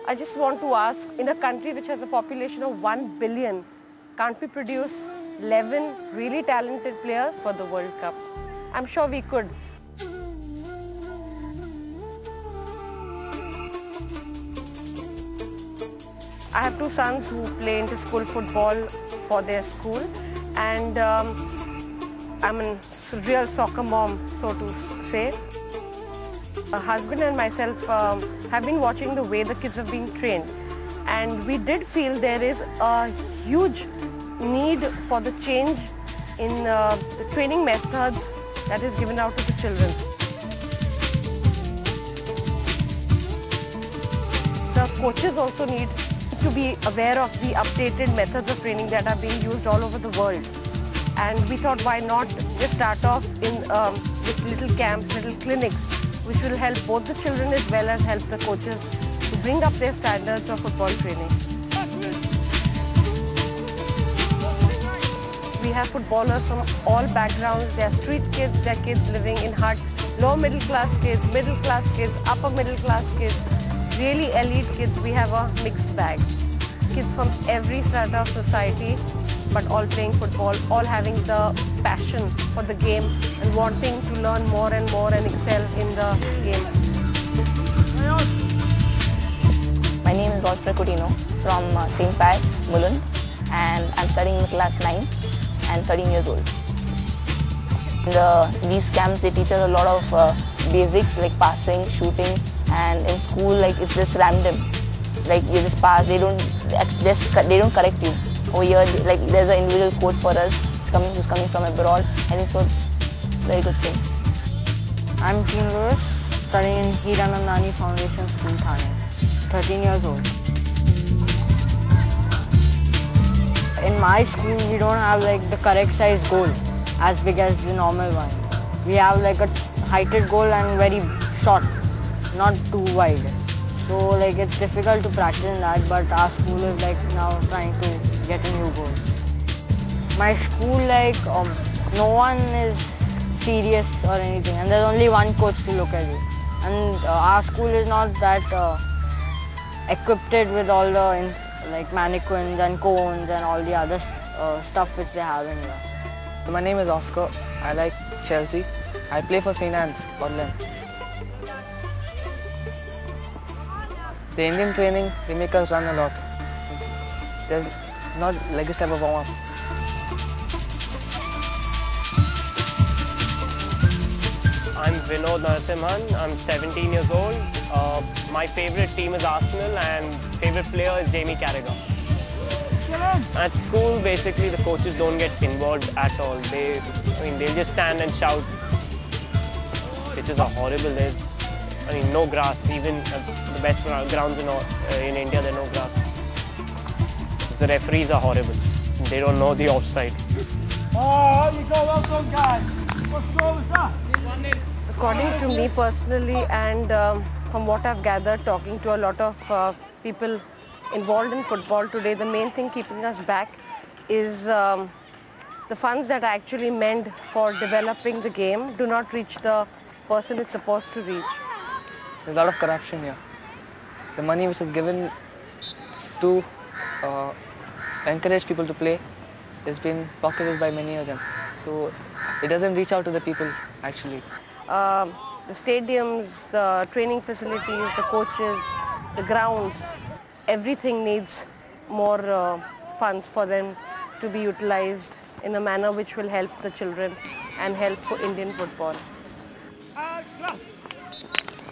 I just want to ask, in a country which has a population of 1 billion, can't we produce 11 really talented players for the World Cup? I'm sure we could. I have two sons who play inter-school football for their school, and I'm a real soccer mom, so to say. My husband and myself have been watching the way the kids have been trained, and we did feel there is a huge need for the change in the training methods that is given out to the children. The coaches also need to be aware of the updated methods of training that are being used all over the world. And we thought, why not just start off with little camps, little clinics, which will help both the children as well as help the coaches to bring up their standards of football training. We have footballers from all backgrounds. They are street kids, they are kids living in huts, lower middle class kids, upper middle class kids, really elite kids. We have a mixed bag. Kids from every strata of society, but all playing football, all having the passion for the game and wanting to learn more and more and excel in the game. My name is Godfrey Coutinho from St. Pius, Mulund, and I'm studying in class 9 and 13 years old. In these camps, they teach us a lot of basics like passing, shooting, and in school, like, it's just random. Like, you just pass, they don't correct you. Over here, like, there's an individual coach for us who's coming from abroad, and it's a very good thing. I'm Jean Lewis, studying in Hiranandani Foundation School, Thane, 13 years old. In my school, we don't have like the correct size goal as big as the normal one. We have like a heighted goal and very short, not too wide. So like it's difficult to practice in that, but our school is like now trying to get a new goal. My school, like no one is serious or anything, and there's only one coach to look at you. And our school is not that equipped with all the like mannequins and cones and all the other stuff which they have in here. My name is Oscar. I like Chelsea. I play for St. Anne's, Scotland. The Indian training, they make us run a lot. There's not like this type of warm-up. I'm Vinod Narasimhan. I'm 17 years old. My favorite team is Arsenal and favorite player is Jamie Carragher. At school, basically, the coaches don't get involved at all. They'll just stand and shout. Pitches are horrible. There's no grass. Even at the best grounds in India, there's no grass. The referees are horrible. They don't know the offside. Oh, you go well done, guys. What score was that? According to me personally, and from what I've gathered, talking to a lot of people involved in football today, the main thing keeping us back is the funds that are actually meant for developing the game do not reach the person it's supposed to reach. There's a lot of corruption here. The money which is given to encourage people to play has been pocketed by many of them. So it doesn't reach out to the people actually. The stadiums, the training facilities, the coaches, the grounds, everything needs more funds for them to be utilized in a manner which will help the children and help for Indian football.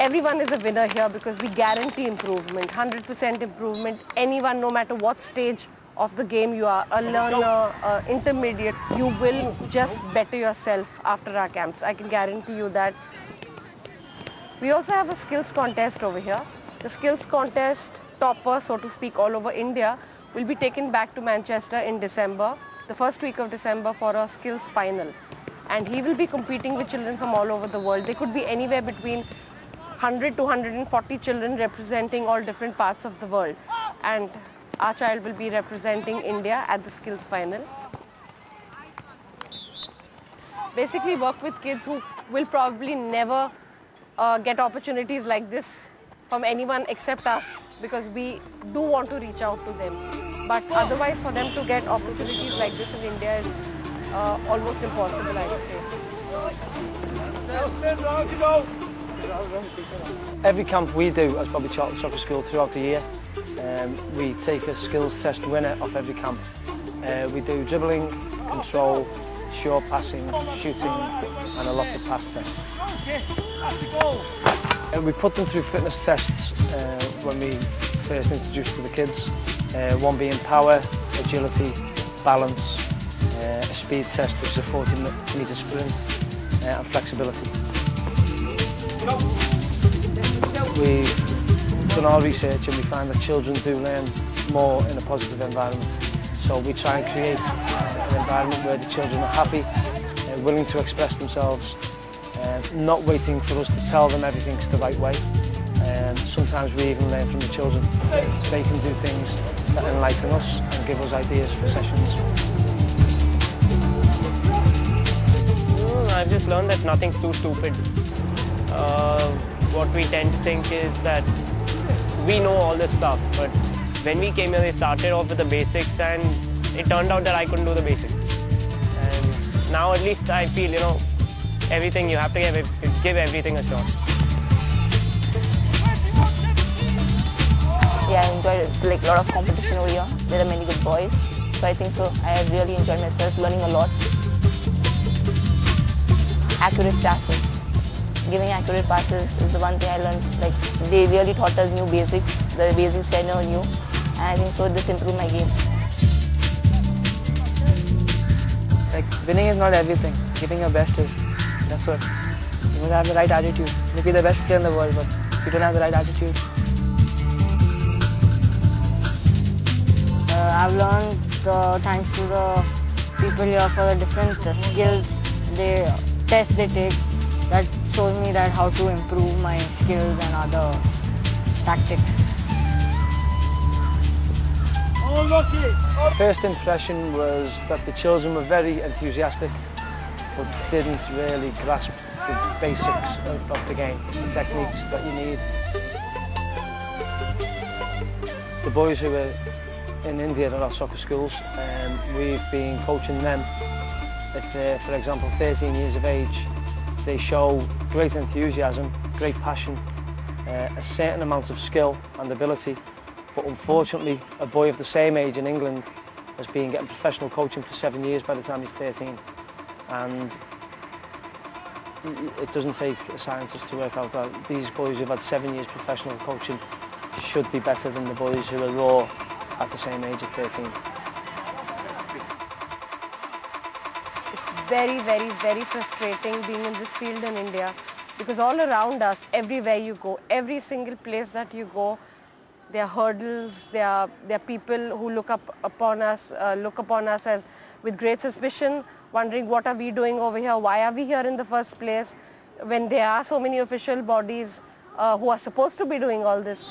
Everyone is a winner here because we guarantee improvement, 100% improvement. Anyone, no matter what stage of the game you are, a learner, intermediate, you will just better yourself after our camps. I can guarantee you that. We also have a skills contest over here. The skills contest topper, so to speak, all over India will be taken back to Manchester in December, the first week of December, for a skills final. And he will be competing with children from all over the world. They could be anywhere between 100 to 140 children representing all different parts of the world. And our child will be representing India at the skills final. Basically work with kids who will probably never get opportunities like this from anyone except us, because we do want to reach out to them. But otherwise, for them to get opportunities like this in India is almost impossible, I would say. Every camp we do as Bobby Charlton Soccer School throughout the year, we take a skills test winner off every camp. We do dribbling, control, short passing, shooting and a lofted pass test. We put them through fitness tests when we first introduced to the kids. One being power, agility, balance, a speed test which is a 40-metre sprint and flexibility. We've done our research and we find that children do learn more in a positive environment. So we try and create an environment where the children are happy, willing to express themselves, not waiting for us to tell them everything's the right way. Sometimes we even learn from the children. They can do things that enlighten us and give us ideas for sessions. I've just learned that nothing's too stupid. What we tend to think is that we know all this stuff, but when we came here, they started off with the basics, and it turned out that I couldn't do the basics. And now at least I feel, you know, everything you have to give everything a shot. Yeah, I enjoyed it. It's like a lot of competition over here. There are many good boys. So I think so. I have really enjoyed myself, learning a lot. Accurate passes. Giving accurate passes is the one thing I learned. Like, they really taught us new basics, the basics I never knew. And I think so this improved my game. Like, winning is not everything. Giving your best is. That's what. You must have the right attitude. You may be the best player in the world, but if you don't have the right attitude. I've learned thanks to the people here for the different skills tests they take, that shows me that how to improve my skills and other tactics. First impression was that the children were very enthusiastic but didn't really grasp the basics of the game, the techniques that you need. The boys who were in India at our soccer schools, we've been coaching them. If they're, for example, 13 years of age, they show great enthusiasm, great passion, a certain amount of skill and ability. But unfortunately, a boy of the same age in England has been getting professional coaching for 7 years by the time he's 13. And it doesn't take a scientist to work out that these boys who've had 7 years professional coaching should be better than the boys who are raw at the same age at 13. It's very, very, very frustrating being in this field in India, because all around us, everywhere you go, every single place that you go, there are hurdles, there are people who look upon us as with great suspicion, wondering what are we doing over here, why are we here in the first place, when there are so many official bodies who are supposed to be doing all this.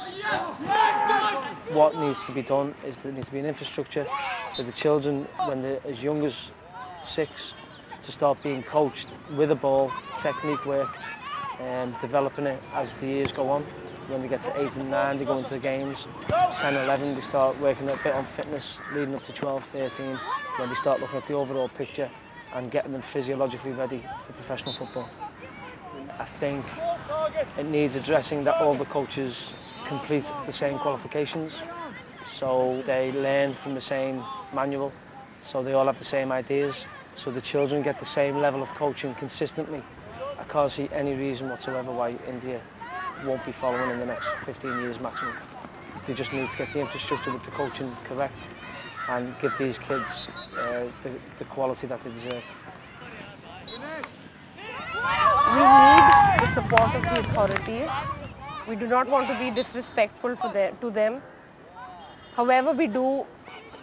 What needs to be done is there needs to be an infrastructure for the children when they're as young as 6 to start being coached with a ball, technique work, and developing it as the years go on. When they get to 8 and 9, they go into the games. 10, 11, they start working a bit on fitness, leading up to 12, 13, when they start looking at the overall picture and getting them physiologically ready for professional football. I think it needs addressing that all the coaches complete the same qualifications, so they learn from the same manual, so they all have the same ideas, so the children get the same level of coaching consistently. I can't see any reason whatsoever why India won't be following in the next 15 years maximum. They just need to get the infrastructure with the coaching correct and give these kids the quality that they deserve. We need the support of the authorities. We do not want to be disrespectful to them. However, we do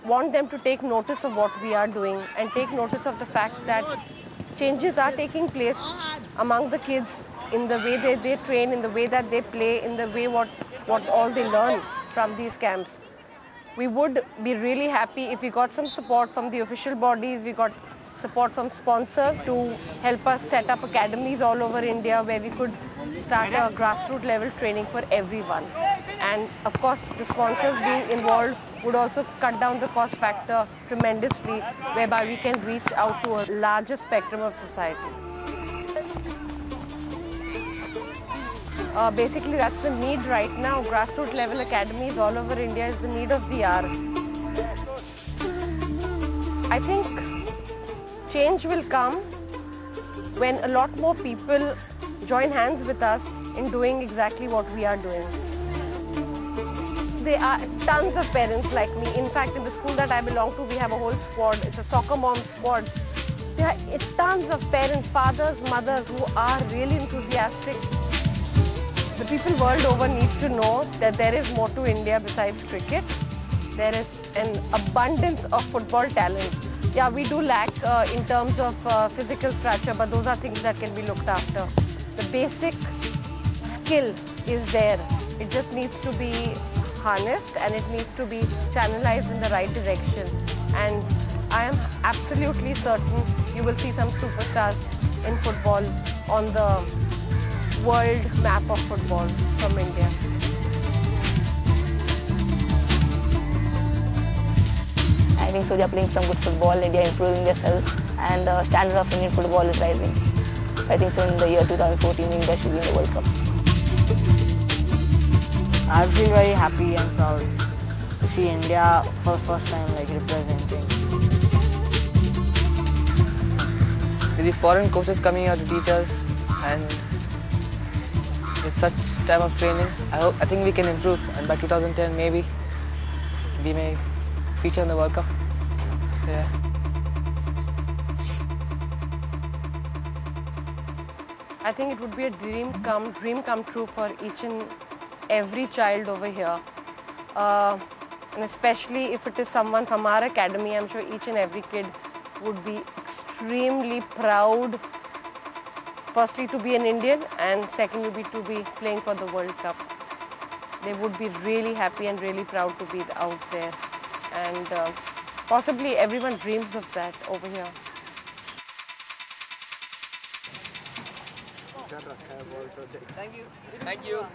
want them to take notice of what we are doing and take notice of the fact that changes are taking place among the kids in the way they train, in the way that they play, in the way what all they learn from these camps. We would be really happy if we got some support from the official bodies, we got support from sponsors to help us set up academies all over India where we could start a grassroots level training for everyone. And of course, the sponsors being involved would also cut down the cost factor tremendously, whereby we can reach out to a larger spectrum of society. Basically, that's the need right now. Grassroots level academies all over India is the need of the hour. I think change will come when a lot more people join hands with us in doing exactly what we are doing. There are tons of parents like me. In fact, in the school that I belong to, we have a whole squad. It's a soccer mom squad. There are tons of parents, fathers, mothers who are really enthusiastic. The people world over need to know that there is more to India besides cricket. There is an abundance of football talent. Yeah, we do lack in terms of physical stature, but those are things that can be looked after. The basic skill is there. It just needs to be harnessed and it needs to be channelized in the right direction. And I am absolutely certain you will see some superstars in football on the world map of football from India. I think so they are playing some good football and they are improving themselves and the standard of Indian football is rising. I think so in the year 2014 India should be in the World Cup. I feel very happy and proud to see India for the first time representing. With these foreign coaches coming here to teach us and with such time of training, I think we can improve and by 2010 maybe we may feature in the World Cup. Yeah. I think it would be a dream come true for each and every child over here. And especially if it is someone from our academy, I'm sure each and every kid would be extremely proud, firstly to be an Indian and second would be to be playing for the World Cup. They would be really happy and really proud to be out there. And possibly everyone dreams of that over here. Thank you. Thank you.